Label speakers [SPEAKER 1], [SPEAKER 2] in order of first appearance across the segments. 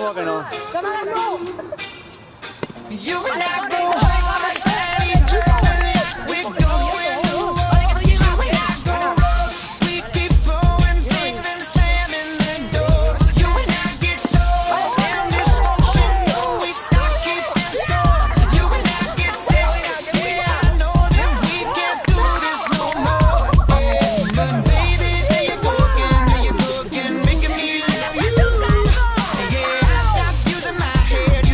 [SPEAKER 1] ¿Cómo que no?
[SPEAKER 2] You and I go hard and good. We're going to war. You and I go rough. We keep throwing things and slamming the doors. You and I get so damn dysfunctional. We start keeping score. You and I get sick. Yeah, I know that we can't do this no more. But baby, there you go again, making me love you. Yeah, I stopped using my head,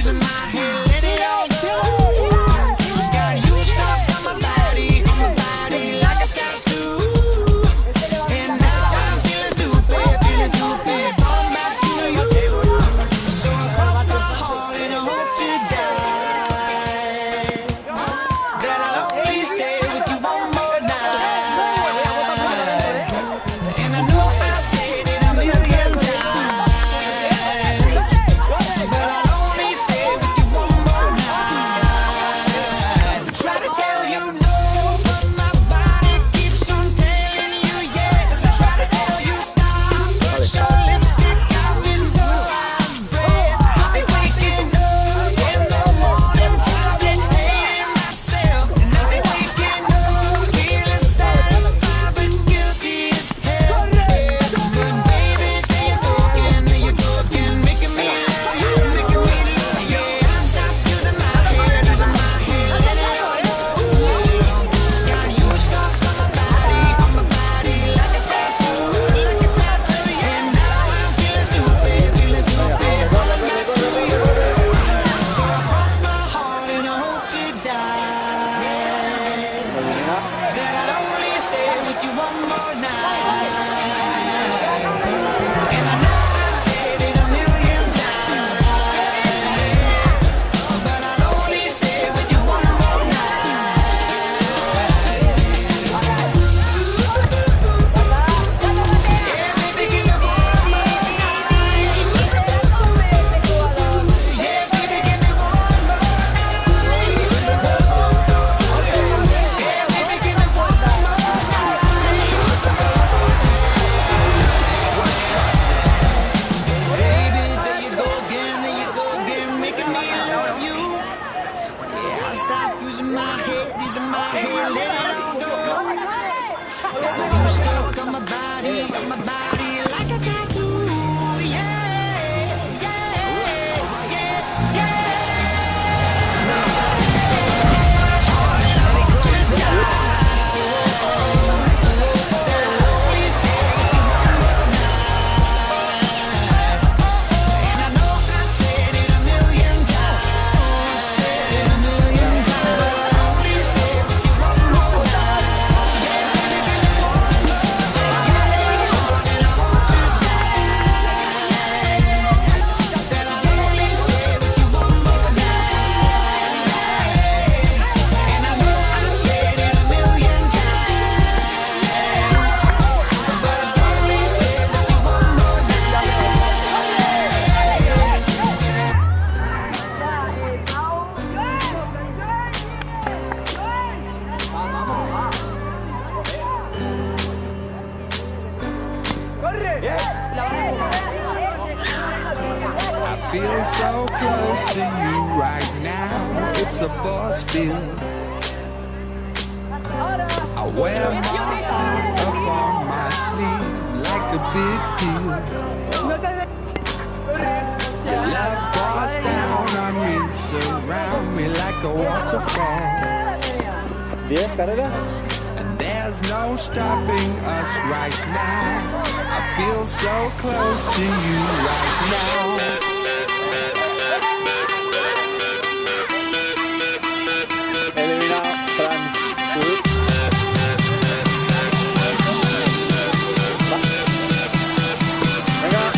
[SPEAKER 2] let it all go. Got you stuck on my body like a tattoo. And now I'm feeling stupid, going back to you. So I cross my heart and I hope to die that I'll only stay with you one more night. And I know I said it a million times, but I'll only stay with you one more night. Try to tell you no, but my body keeps on telling you yes. I try to tell you stop, but your lipstick got me so out of breath. I'll be waking up in the morning, probably hating myself. And I'll be waking up feeling satisfied but guilty as hell. But baby, there you go again, making me love you. Yeah, I stopped using my head, let it all go. Got you stuck on my body like a tattoo. And now I'm feeling stupid, going back to you. So I cross my heart and I hope to die that I'll only stay with you one more night. And I know I said it a million times, but I'll only stay with you one more night. Yeah, baby, give me one more night. Yeah, baby, give me one more Baby, there you go again, making me love you. Yeah, I stopped using my head, let it all go. Got you stuck on my body like a tattoo. Yeah, yeah, yeah, yeah. So cross my heart and I hope to die that I'll only stay with you one more night. And I know I said it a million times, but I'll only stay with you one more night. Yeah, baby, give me one more. So cross my heart and I hope to die that I'll only stay with you one more night. And I know I said it a million times, but I'll only stay with you one more
[SPEAKER 3] I feel so close to you right now. It's a force field. I wear my heart up on my sleeve like a big deal. Your love pours down on me, surround me like a waterfall. And there's no stopping us right now. I feel so close to you right now.
[SPEAKER 1] Elimina, Fran. Venga.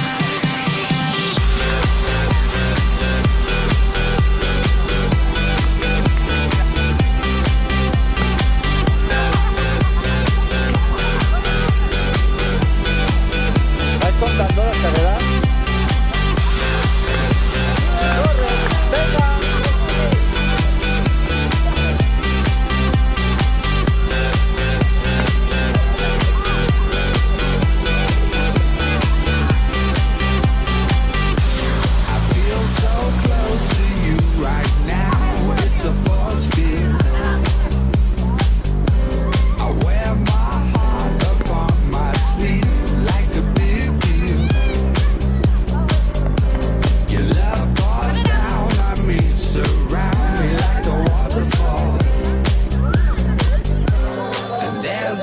[SPEAKER 1] ¿Vais contando las carreras?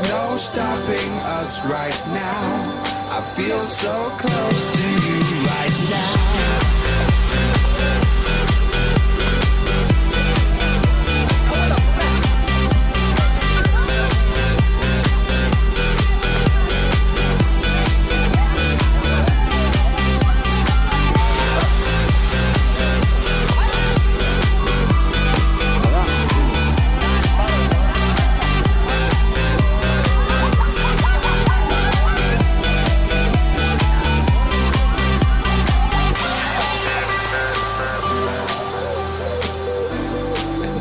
[SPEAKER 3] no stopping us right now. I feel so close to you right now.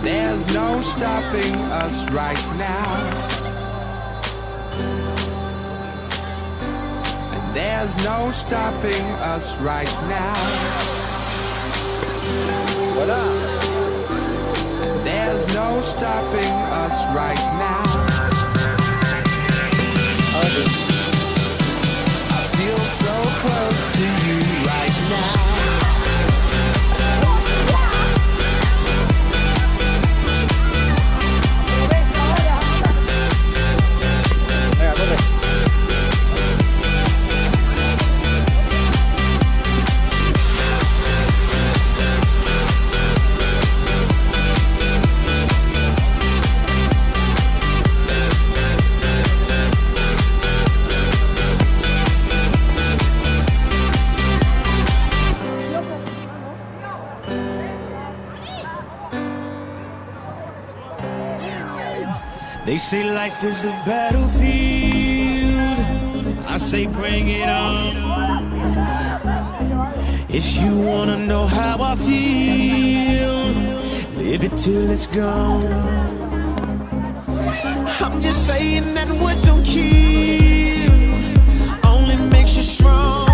[SPEAKER 3] There's no stopping us right now. And there's no stopping us right now.
[SPEAKER 1] What up?
[SPEAKER 3] And there's no stopping us right now. I feel so close to you right now.
[SPEAKER 4] They say life is a battlefield. I say bring it on. If you wanna know how I feel, live it till it's gone. I'm just saying that what don't kill only makes you strong.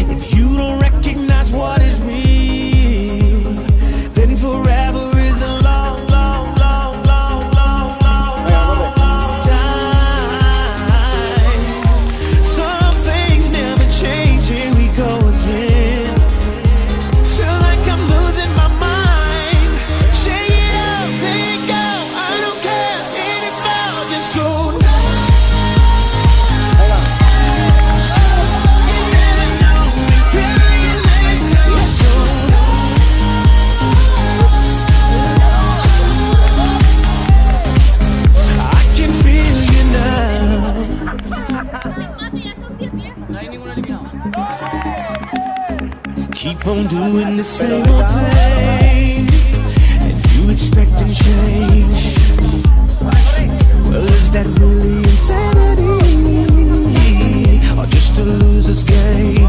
[SPEAKER 4] If you don't recognize what is real, then forever is a long, long, long, long, long, long, long, long time. Some things never change, here we go again. Feel like I'm losing my mind. Shake it up, let it go. I don't care anymore, just go now. You never know until you let go. So I can feel you now. Keep on doing the same old thing, and you expecting change. Well, is that really insanity, or just a loser's game?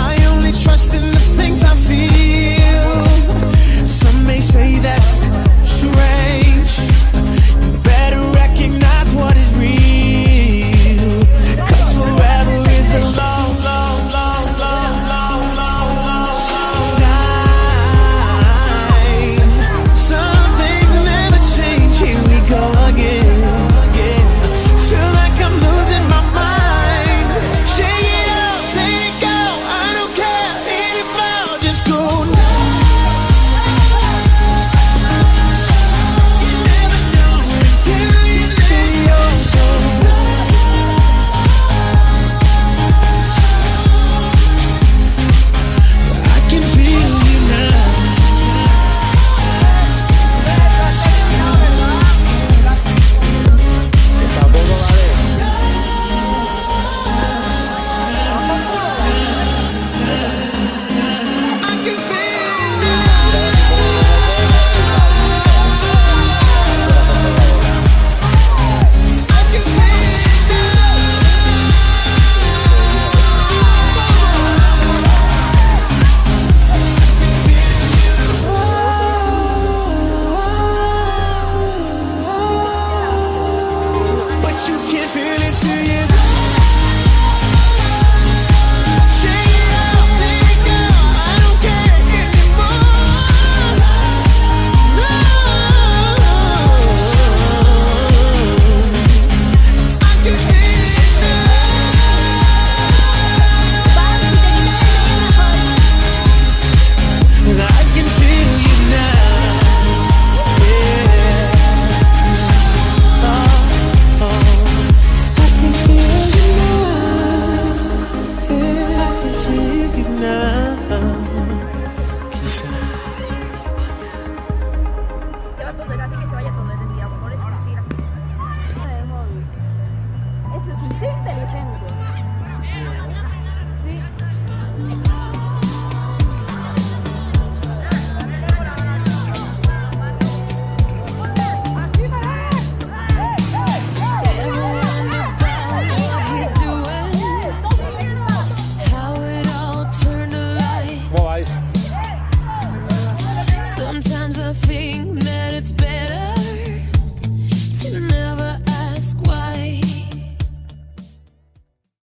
[SPEAKER 4] I only trust in the things I feel. Some may say that's strange. You better recognize what is real, 'cause forever is a long, long, long, long, long, long, long time. Some things never change, here we go again. Yeah. Feel like I'm losing my mind. Shake it up, let it go. I don't care anymore, just go now. You never know until you let go. So I can feel you now.
[SPEAKER 1] Tampoco vale.
[SPEAKER 3] I can feel you. I can but you can feel it till you shake it up, let it go. I don't care anymore. No, I can feel it now. I can feel you now. Yeah.
[SPEAKER 5] Sometimes I think